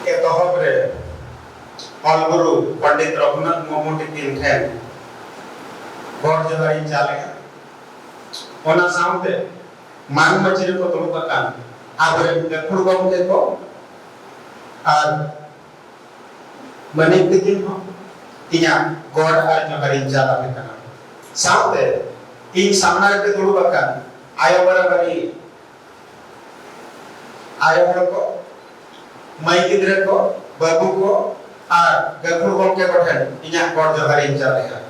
एतहब रे अलगुरु पंडित रघुनाथ मुर्मू टिकिन ठेन गौर जगाई चाले ओना सामते मान मचिर को तुम पकान आबरे गखुड़ गमके को और मनिक टिकिन हो तिया गौर आर जगाई चाला बेकना सामते इन सामना के दुड़ु पकान आयो बराबरी आयो को माई गिद्रे को बाबू को और गखुड़ गमके को ठेन इया गौर जगाई चाले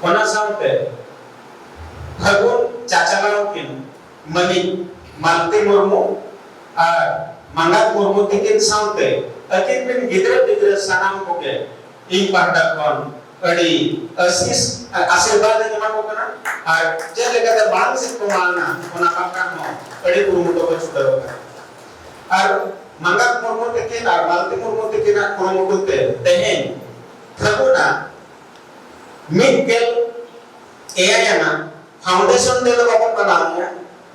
ओना सामते भगवान चाचालाओ किन मनी मालती मुर्मू और मंगात मुर्मू तिकिन सामते अकिन बिन गिद्रे गिद्रे सनाम को के इन पांडा कौन अड़ी असीस आशीर्वाद जमा को करना और जे लेकर मानसिक को मानना ओना पाका हो अड़ी कुरुमु तो छुटरो और मंगात मुर्मू तिकिन और मालती मुर्मू तिकिन कुरुमु ते तेहेन भगवान मिगेल एयाना फाउंडेशन दे बाबन बनाया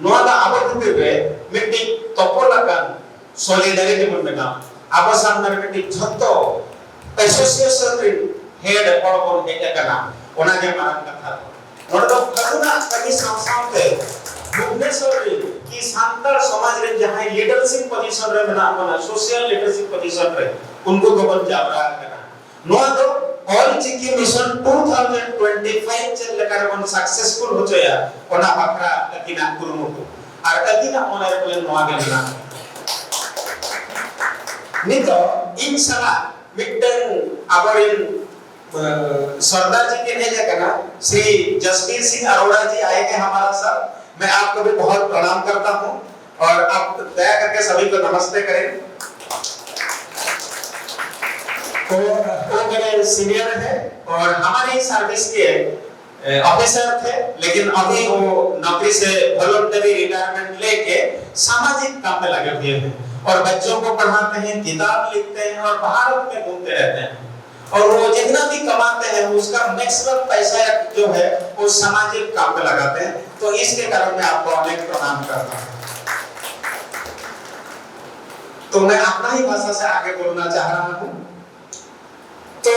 नोदा आबो दिबे मिट्टी तपोलकान सॉलिडारिटी मन बेना आबो सामने मिट्टी झत्तो एसोसिएशन रे हेड पड़बन एकना ओना जे मारन कथा नोडो करुणा कनी सामसामते भुवनेश्वर रे की सांतार समाज रे जहां लीडरशिप पोजीशन रे बना बना सोशल लीडरशिप पोजीशन रे उनको गबन जाबरा करना नोदो ऑल चिकी मिशन 2025 चल लेकर वन सक्सेसफुल हो जाया ओना बकरा अकिना कुरुमुटु और अकिना ओना रे नोआ गेना नितो इंशाल्लाह मिटन अबरिन सरदार जी के भेजे करना श्री जसवीर सिंह अरोड़ा जी आएंगे हमारा साथ मैं आपको भी बहुत प्रणाम करता हूं और आप दया करके सभी को नमस्ते करें तो वो मेरे सीनियर है और हमारी सर्विस के ऑफिसर थे लेकिन अभी वो नौकरी से वॉलंटरी रिटायरमेंट लेके सामाजिक काम में लगे हुए हैं और बच्चों को पढ़ाते हैं किताब लिखते हैं और भारत में घूमते रहते हैं और वो जितना भी कमाते हैं उसका मैक्सिमम पैसा जो है वो सामाजिक काम पे लगाते हैं तो इसके कारण मैं आपको अनेक प्रणाम करता हूँ तो मैं अपना ही भाषा से आगे बोलना चाह रहा हूँ तो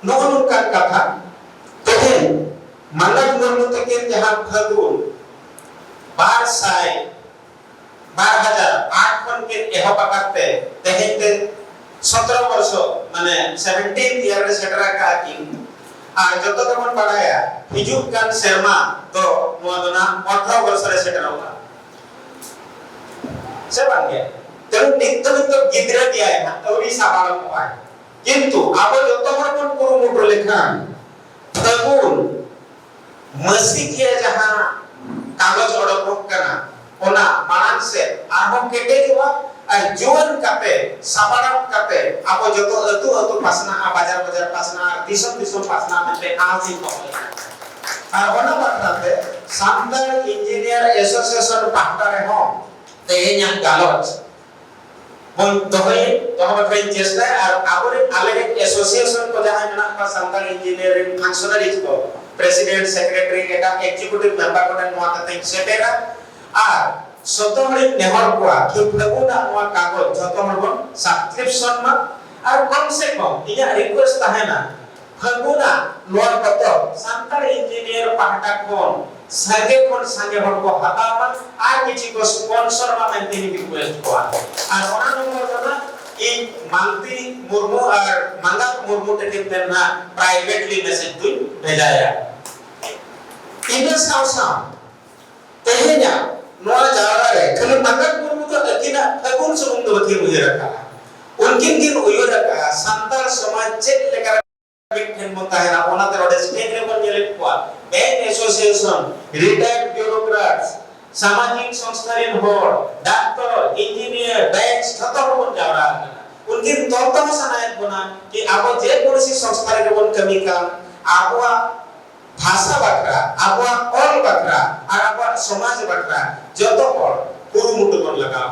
नोन का कथा तो है मंगल मुर्मू तक जहां फगुन 2008 खन के एह पकते तेहेते 17 वर्ष माने 17th ईयर रे सेटरा का की आ जत तमन पढ़ाया हिजुक कान शर्मा तो मोदना 18 वर्ष रे सेटरा हुआ से बन गया तो नित्य गिद्रे दिया है ना और इस आबाल को है किंतु आप जत मन कुरुमुटु लेखान फगुन मसी के जहां कागज ओडक करना ओना मानन से आहो केटे हुआ और जीवन कापे साबारक कापे आप जतो अतु अतु पासना बाजार बाजार पासना दिसम दिसम पासना में आजी को और ओना बातते सांतार इंजीनियर एसोसिएशन पाहटा रे हो तेहेnya गालोच बोल दोहे तोहर फ्रेंड चेष्टा और आबरे अलग एसोसिएशन को जहां मेना का सांतार इंजीनियरिंग फंक्शनरीज को प्रेसिडेंट सेक्रेटरी एटा एग्जीक्यूटिव मेंबर को नोआ तते सेटेरा और सतोहरी नेहर कोआ कि फगुना नोआ कागज जतोहर बन सब्सक्रिप्शन में और कम से कम इया रिक्वेस्ट है ना फगुना नोआ पत्र सांतार इंजीनियर पाहटा कोन संगे हन को हतामा आ किछि को स्पॉन्सर मा मेंटेन रिक्वेस्ट को और ओना नंबर जना ई मालती मुर्मू और मंगात मुर्मू के तेना प्राइवेटली मैसेज तुई भेजाया इने सावसा तेहेnya नोआ जारा रे खाली मंगात मुर्मू तो अकिना फगुन सुमुंग दो थी मुझे रखा उनकिन दिन उयो रखा संतार समाज चेक लेकर बिठन मोता है ना ओना ते रोड स्टेट लेवल में लेखवा बैंक एसोसिएशन रिटायर्ड ब्यूरोक्रेट्स सामाजिक संस्थान होड़ डॉक्टर इंजीनियर बैंक खतम हो जा रहा है उनकी तोतम सनायत बना कि आप जे कोनसी संस्था रे बन कमी का आपवा भाषा बकरा आपवा ऑल बकरा और आपवा समाज बकरा जतो और कुरुमुटु बन लगा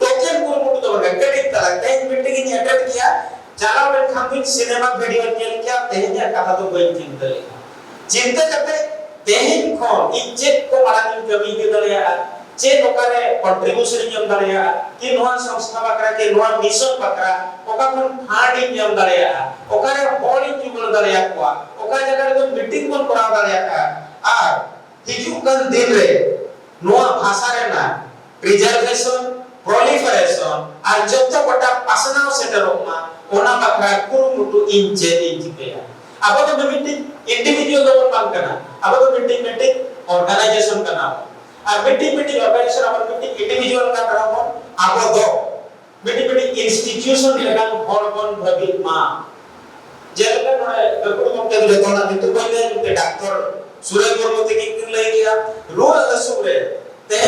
टोकन कुरुमुटु तो बन कटिक तला टाइम मीटिंग इन अटेंड किया चला बन खमिन सिनेमा वीडियो खेल क्या तेहnya कथा तो बन चिंता करते तेहन खन इज्जत को मारानी कमी के दलिया चे नोकारे कंट्रीब्यूशन ᱧᱟᱢ ᱫᱟᱲᱮᱭᱟᱜᱼᱟ कि नोआ संस्था बकरा के नोआ मिशन बकरा ओका खन फांड ᱧᱟᱢ ᱫᱟᱲᱮᱭᱟᱜᱼᱟ ओकारे हॉल जुगल दाड़िया कोआ ओका जगह रे मीटिंग बन करा दाड़िया आर हिजु कन दिन रे नोआ भाषा रे ना प्रिजर्वेशन प्रोलिफरेशन आर जत्तो गोटा पासनाव सेटरोमा ओना बकरा कुरुमुटु इंचे इंचिपेया अब तो मीटिंग इंडिविजुअल दो बात करना अब तो मीटिंग ऑर्गेनाइजेशन करना और मीटिंग ऑर्गेनाइजेशन अब मीटिंग इंडिविजुअल का करना अब दो मीटिंग इंस्टीट्यूशन लेगा हॉर्मोन भवित मां जेलका नोए गकुड़ मते लेतोना नितु पहिले ते डॉक्टर सूरज वर्मा ते किन लई गया रोज असुरे ते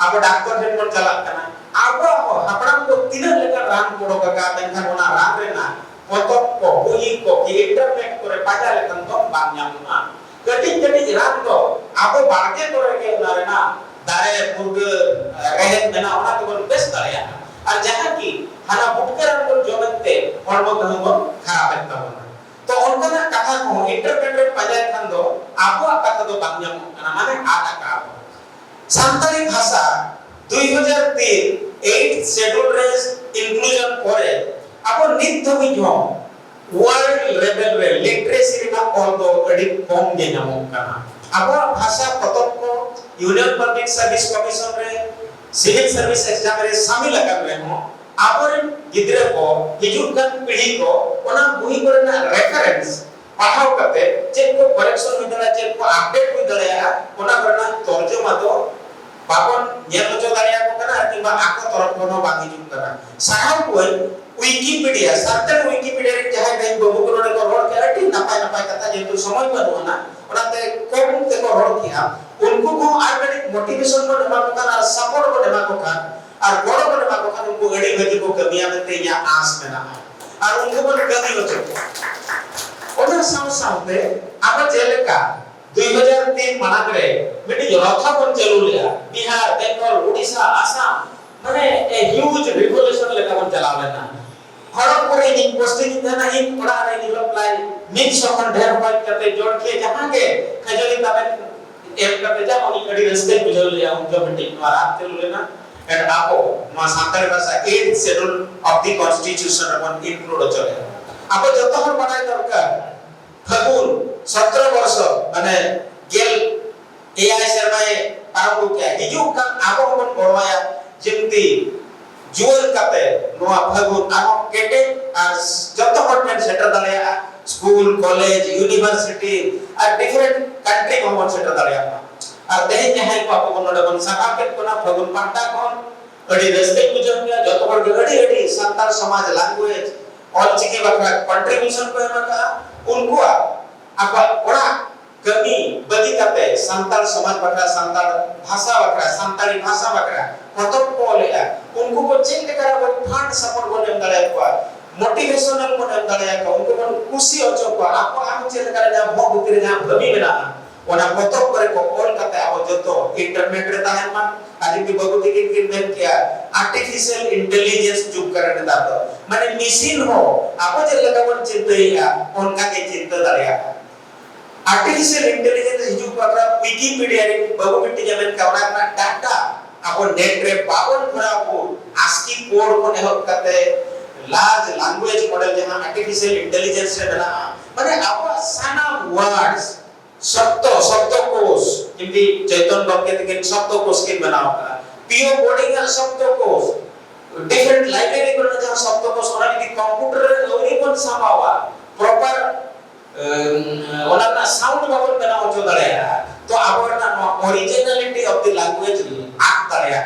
अब डॉक्टर ठेन मन चला करना अब हपड़ाम को तीन लेकर रान कोड़ो का मेनखान ओना रान रे ना potong ko bui ko internet kore pada lekan to banyak na ketik ran to abo barge kore ke narena dare purge rehet mena ona to best dare ar jaha ki hana butkeran ko jomette hormo kahmo kharap ekta bona to onkana katha ko internet pada lekan do abo katha do banyak na mane ada ka santali bhasha 2003 8th schedule race inclusion kore अब नित्य भी जो world level रे literacy रे ना all दो edit कम गे नामो कना अब भाषा पतक को यूनियन पब्लिक सर्विस कमीशन रे सिविल सर्विस एग्जाम रे शामिल कर रहे हो अब गिदरे को हिजुकन पीढ़ी को ओना बुही करे ना रेफरेंस पढ़ाओ करते चेक को करेक्शन हो दला चेक को अपडेट हो दला ओना करना तर्जुमा तो बाबन नेल जो दारिया को कना किबा आको तरफ कोनो बागी जुम कना साहब कोई विकिपीडिया सर्टेन विकिपीडिया रे जहां गई बबु को रे को रोड के अति नपाय कथा जेतु समय बनो ना ओनाते कम ते को रोड किया उनको को ऑर्गेनिक मोटिवेशन को देमा को और सपोर्ट को देमा को खान और बड़ो को देमा को खान उनको गड़ी गति को कमियां में ते या आस में ना और उनको को कमी हो चुकी ओना सामने अब जेलका 2003 मानक रे मिटी रथा कोन चलू लिया बिहार बंगाल ओडिशा आसाम माने ए ह्यूज रिवोल्यूशन लेका कोन चलावे ना हरक करे इन पोस्टिंग देना इन पड़ा रे डेवलप लाई मिक्स अपन ढेर बात करते जोड़ के जहां के खजोली तबे एम करते जा उनी कड़ी रस्ते बुझल लिया उनका मीटिंग द्वारा चलू लेना एंड आपो मा सांताली भाषा 8th schedule of the constitution upon include चले आपो जतो हर बनाय दरकार फगुन 17 वर्ष माने गेल एआई शर्माए आरंभ किया हिजु का आबो मन बड़वाया जेमती जुअल काते नोआ फगुन आनो केटे और जतो हटमेंट सेटर दलिया स्कूल कॉलेज यूनिवर्सिटी और डिफरेंट कंट्री को मन सेटर दलिया और देह जहां को आपो नोडे बन सभा के कोना फगुन पांडा कोन अडी रस्ते गुजर गया जतो हट अडी संताल समाज लैंग्वेज ऑल चिके बखरा कंट्रीब्यूशन को का उनको apa orang kami bagi kata santal समाज बकरा santal भाषा बकरा santaली भाषा बकरा मतलब बोले है उनको को चेक करा वो फंड सपोर्ट को नेम दाड़े को मोटिवेशनल को नेम दाड़े को उनको मन खुशी होचो को आपको आम चेक करा जा भोग उतरे जा भवी बना ओना मतलब करे को ऑल कते अब जतो इंटरनेट रे ताहे मान आज की बगुती के नेम किया आर्टिफिशियल इंटेलिजेंस जुग करने दातो माने मशीन हो आप जे लगा मन चिंतइया उनका के चिंता दाड़िया आर्टिफिशियल इंटेलिजेंस हिजु पकड़ा विकिपीडिया रे बाबू मिट्टी जमेन कावना ना डाटा आपो नेट रे बावन भरा को आस्की कोड को नेहक करते लार्ज लैंग्वेज मॉडल जहां आर्टिफिशियल इंटेलिजेंस रे बना माने आपो साना वर्ड्स शब्दकोश जिंदी चैतन्य बाप के के शब्दकोश के बनाओ का पीओ बोर्डिंग का शब्दकोश डिफरेंट लाइब्रेरी पर जहां शब्दकोश होना की कंप्यूटर रे ओरी कोन समावा प्रॉपर ओना साउंड बाबन बना हो दड़ेया तो आवरना ओरिजिनलिटी ऑफ द लैंग्वेज आक दड़ेया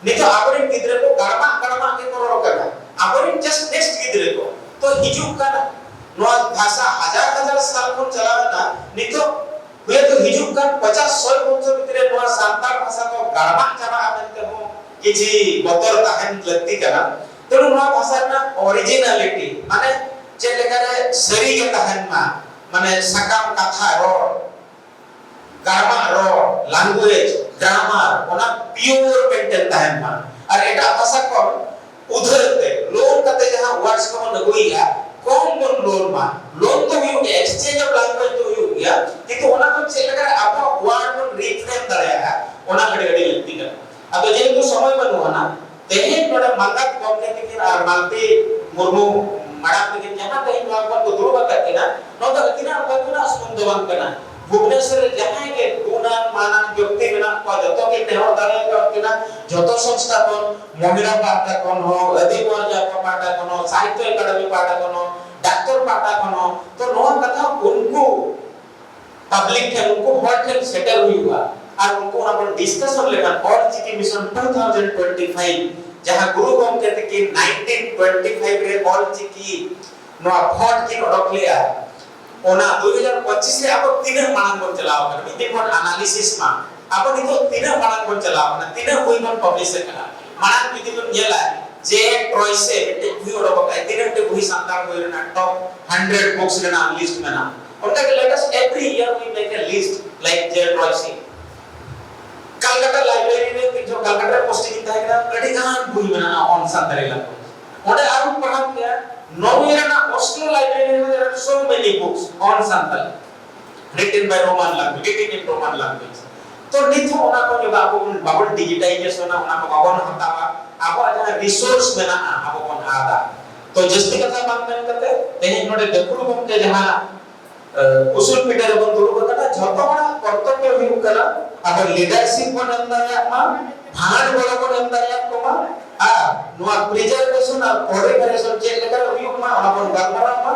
नितो आवरिन गिदरे को गड़मा के करो करना आवरिन जस्ट नेक्स्ट गिदरे को तो हिजु का नो भाषा हजार साल को चलावना नितो हुए तो हिजु का 50-100 वर्ष भितरे नो सांताल भाषा को गड़मा चबा आमेते हो किछि बतर ताहेन लगती कना तो नो भाषा ना ओरिजिनलिटी माने जे लेकारे सरी के ताहेन माने सकाम कथा road gamma road language grammar ओना प्योर मेंटेन ताहेन मा और एटा भाषा को उधरते लोन कते जहां वर्ड्स को लगोइया कम मन लोन तो यू एक्सचेंज ऑफ लैंग्वेज तो यू या किंतु ओना को जे लेकारे आपा वर्ड को रिफ्रेम दड़या ओना गडी लगती कर atau jadi itu समय बनुआ ना तेहे नोडे मंगत गमने तिकिन और मालती मुर्मू madam तिकिन जहां तेहे नोआ को दुरुबा करते ना नोदा किना बगुना सुंदरवन कना भुवनेश्वर जहां के गुणान मानन व्यक्ति बिना को जतो के तेहो दारे के ना जतो संस्था कोन महिला पाटा कोन हो अधिवर्जा पाटा कोन हो साहित्य एकेडमी पाटा कोन हो डॉक्टर पाटा कोन हो तो नोआ कथा उनको पब्लिक थे उनको हॉट थे सेटल हुआ और उनको अपन डिस्कशन लेकर और चिकी मिशन 2025 जहां गुरु गोम कहते कि 1925 रे और चिकी नो हॉट की ओडक लिया ओना 2025 से आप तीन मांग बन चलाओ कर मिते कोन एनालिसिस मा आप नितो तीन मांग बन चलाओ ना तीन हुई बन पब्लिश करा मांग मिते कोन येला जे ट्रॉय से मिते हुई ओडक का तीन ते हुई संतान हुई ना टॉप 100 बुक्स लेना लिस्ट में ना उनका latest every year we make a list like JSTOR से कलकत्ता लाइब्रेरी में जो कलकत्ता पोस्टिंग था ना कटिकान हुई बना ऑन संतरेला ओडे आरु पढ़ा क्या नॉर्वे ना ऑस्लो लाइब्रेरी में there are so many books on Santal written by Roman language written in Roman language तो निथो ओना को जो बाबन डिजिटाइजेशन ना ओना को बाबन हतावा आबो आजा रिसोर्स में ना आबो कोन आदा तो जस्ती कथा बात में करते तेहे नोडे देखुल बम के जहां उसूल पीटर बन दुरु कथा झतोना कर्तव्य हुई कला अब लीडरशिप बन अंदर मा भाण बड़ बन अंदर को मा आ नो प्रिजर्वेशन और कोऑर्डिनेशन चेक लेकर हुई मा अपन गलमरा मा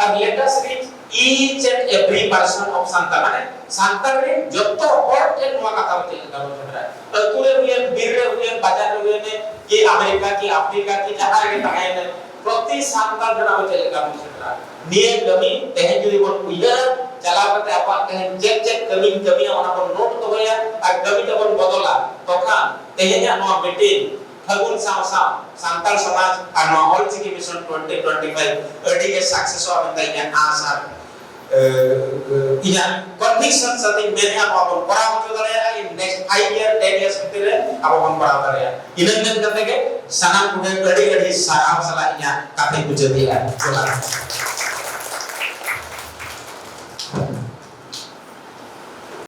और let us reach each and every person of Santa माने सांता रे जत्तो हॉट एंड नो कथा चेक करो हमरा तो तुरे हुए बीर हुए बाजार हुए ने कि अमेरिका की अफ्रीका की जहां के ताहे ने प्रति सांता जना चेक करो हमरा निये कमी तेहे जुदी बन उयर चला करते आपा तेहे चेक चेक कमी कमी ओना बन नोट तो गया और कमी तो बन बदला तोखा तेहे या नो मीटिंग फगुन साव सांताल समाज और नो ऑल चिकी मिशन 2025 अडी के सक्सेस हो बन या आशा या कन्विक्शन सती मेरे आप अपन परा हो दरे इन नेक्स्ट 5 ईयर 10 इयर्स भीतर आप अपन परा दरे इनन करते के सना कुडे अडी अडी साराव सला या काफी कुछ दिया